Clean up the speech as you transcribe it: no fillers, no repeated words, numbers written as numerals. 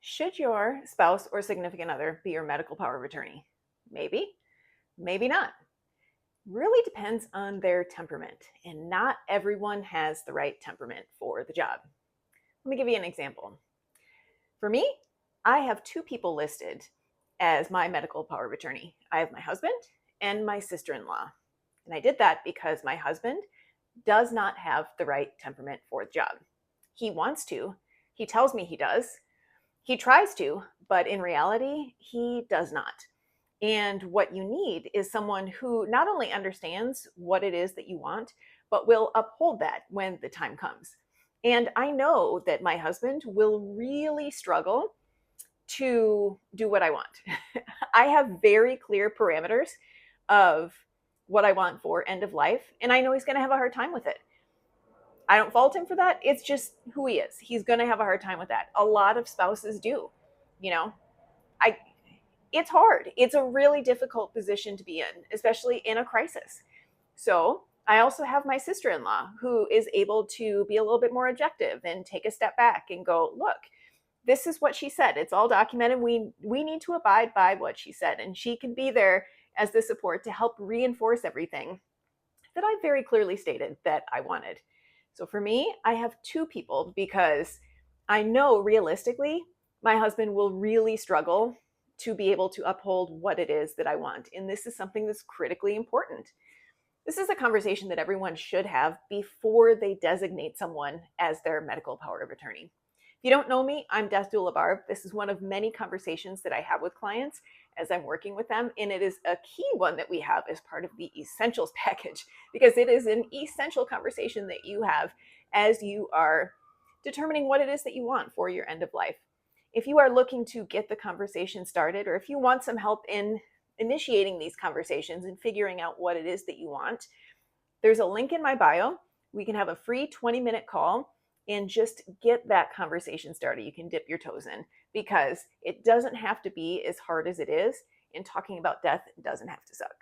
Should your spouse or significant other be your medical power of attorney? Maybe, maybe not. Really depends on their temperament, and not everyone has the right temperament for the job. Let me give you an example. For me, I have two people listed as my medical power of attorney. I have my husband and my sister in law. And I did that because my husband does not have the right temperament for the job. He wants to, he tells me he does, he tries to, but in reality, he does not. And what you need is someone who not only understands what it is that you want, but will uphold that when the time comes. And I know that my husband will really struggle to do what I want. I have very clear parameters of what I want for end of life, and I know he's going to have a hard time with it. I don't fault him for that. It's just who he is. He's going to have a hard time with that. A lot of spouses do. You know, I it's hard. It's a really difficult position to be in, especially in a crisis. So, I also have my sister-in-law who is able to be a little bit more objective and take a step back and go, "Look, this is what she said. It's all documented. We need to abide by what she said." And she can be there as the support to help reinforce everything that I very clearly stated that I wanted. So for me, I have two people because I know realistically my husband will really struggle to be able to uphold what it is that I want. And this is something that's critically important. This is a conversation that everyone should have before they designate someone as their medical power of attorney. If you don't know me, I'm Death Doula Barb. This is one of many conversations that I have with clients as I'm working with them, and it is a key one that we have as part of the Essentials package because it is an essential conversation that you have as you are determining what it is that you want for your end of life. If you are looking to get the conversation started, or if you want some help in initiating these conversations and figuring out what it is that you want, there's a link in my bio. We can have a free 20-minute call and just get that conversation started. You can dip your toes in because it doesn't have to be as hard as it is, and talking about death doesn't have to suck.